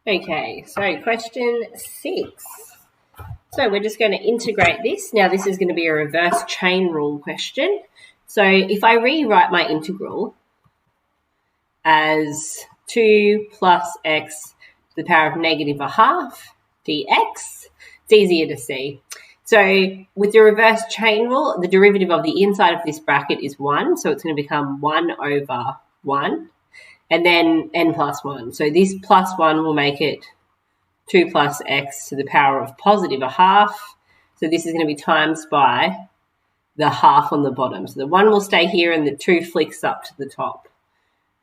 Okay, so question 6. So we're just going to integrate this. Now this is going to be a reverse chain rule question. So if I rewrite my integral as 2 plus x to the power of negative a half dx, it's easier to see. So with the reverse chain rule, the derivative of the inside of this bracket is 1, so it's going to become 1 over 1, and then n plus 1. So this plus 1 will make it 2 plus x to the power of positive a half. So this is going to be times by the half on the bottom. So the 1 will stay here and the 2 flicks up to the top.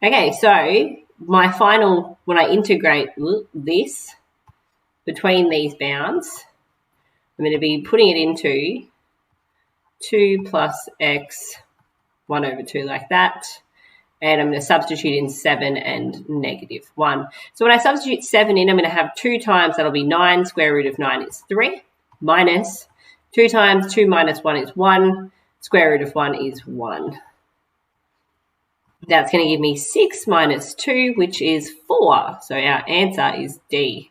Okay, so my final, when I integrate this between these bounds, I'm going to be putting it into 2 plus x 1 over 2 like that. And I'm going to substitute in 7 and negative 1. So when I substitute 7 in, I'm going to have 2 times, that'll be 9, square root of 9 is 3, minus 2 times 2 minus 1 is 1, square root of 1 is 1. That's going to give me 6 minus 2, which is 4. So our answer is D.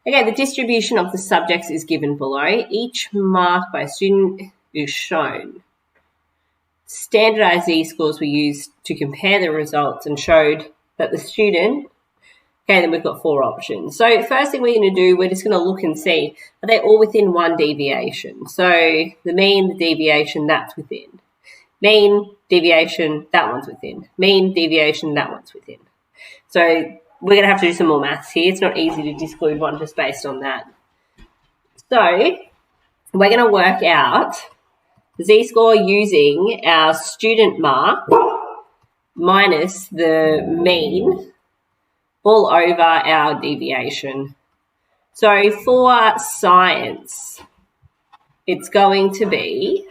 Okay, the distribution of the subjects is given below. Each mark by a student is shown. Standardized Z-scores were used to compare the results and showed that the student, okay, then we've got 4 options. So first thing we're going to do, we're just going to look and see, are they all within 1 deviation? So the mean, the deviation, that's within. Mean, deviation, that one's within. Mean, deviation, that one's within. So we're going to have to do some more maths here. It's not easy to disclude one just based on that. So we're going to work out the Z-score using our student mark minus the mean all over our deviation. So for science, it's going to be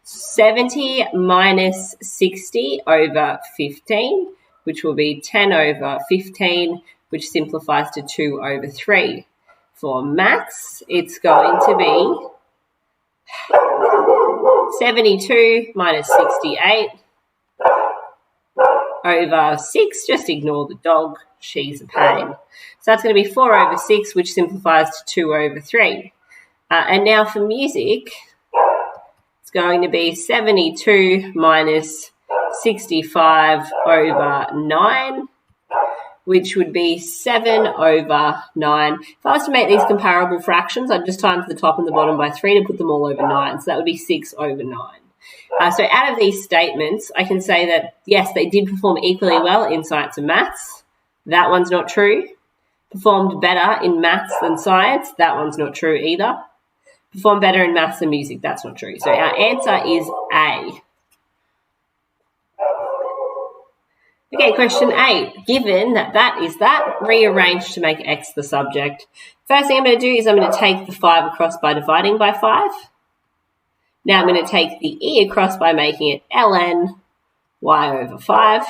70 minus 60 over 15, which will be 10 over 15, which simplifies to 2 over 3. For maths, it's going to be 72 minus 68 over 6. Just ignore the dog. She's a pain. So that's going to be 4 over 6, which simplifies to 2 over 3. And now for music, it's going to be 72 minus 65 over 9, which would be 7 over 9. If I was to make these comparable fractions, I'd just times the top and the bottom by 3 to put them all over 9. So that would be 6 over 9. So out of these statements, I can say that, yes, they did perform equally well in science and maths. That one's not true. Performed better in maths than science. That one's not true either. Performed better in maths than music. That's not true. So our answer is A. Okay, question 8. Given that that is that, rearrange to make x the subject. First thing I'm going to do is I'm going to take the 5 across by dividing by 5. Now I'm going to take the e across by making it ln y over 5.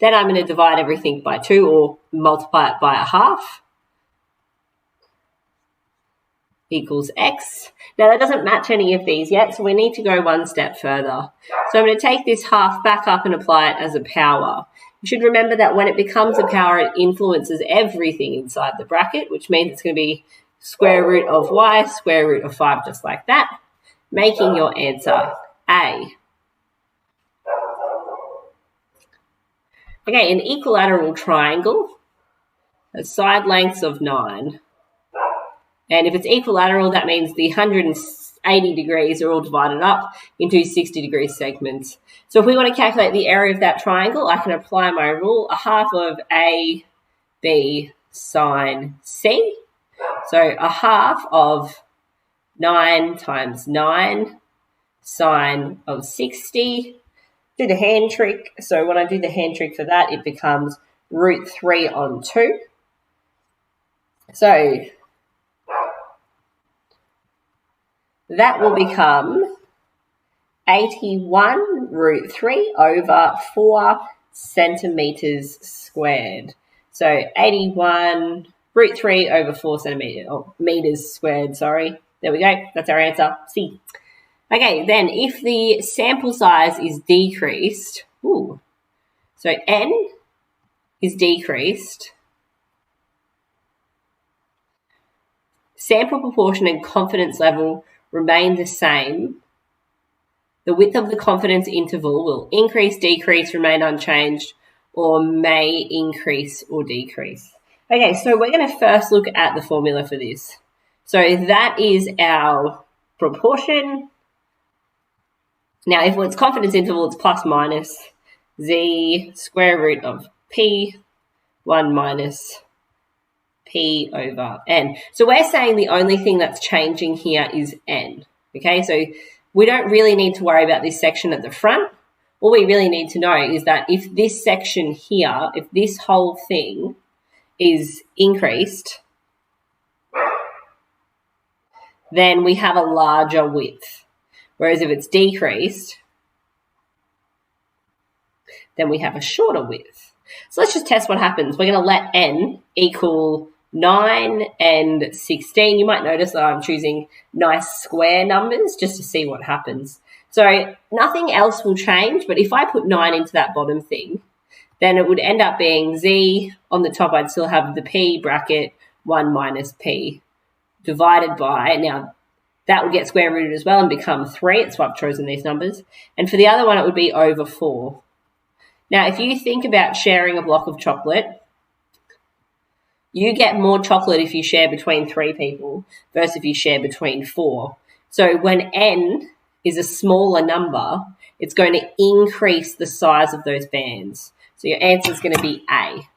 Then I'm going to divide everything by 2 or multiply it by a half. Equals x. Now that doesn't match any of these yet, so we need to go one step further. So I'm going to take this half back up and apply it as a power. You should remember that when it becomes a power, it influences everything inside the bracket, which means it's going to be square root of y, square root of 5, just like that, making your answer A. Okay, an equilateral triangle has side lengths of 9. And if it's equilateral, that means the 180 degrees are all divided up into 60-degree segments. So if we want to calculate the area of that triangle, I can apply my rule, a half of A, B, sine C. So a half of 9 times 9, sine of 60. Do the hand trick. So when I do the hand trick for that, it becomes root 3 on 2. So that will become 81 root 3 over 4 centimetres squared. So 81 root 3 over 4 centimetres, or metres squared, sorry. There we go. That's our answer, C. Okay, then if the sample size is decreased, so n is decreased, sample proportion and confidence level remain the same, the width of the confidence interval will increase, decrease, remain unchanged, or may increase or decrease. Okay, so we're going to first look at the formula for this. So that is our proportion. Now, if it's confidence interval, it's plus minus z square root of p 1 minus p over n. So we're saying the only thing that's changing here is n. Okay, so we don't really need to worry about this section at the front. All we really need to know is that if this section here, if this whole thing is increased, then we have a larger width. Whereas if it's decreased, then we have a shorter width. So let's just test what happens. We're going to let n equal 9 and 16. You might notice that I'm choosing nice square numbers just to see what happens. So nothing else will change, but if I put 9 into that bottom thing, then it would end up being z. On the top, I'd still have the p bracket 1 minus p divided by, now that would get square rooted as well and become 3. That's why I've chosen these numbers. And for the other one, it would be over 4. Now, if you think about sharing a block of chocolate, you get more chocolate if you share between 3 people versus if you share between 4. So when n is a smaller number, it's going to increase the size of those bands. So your answer is going to be A.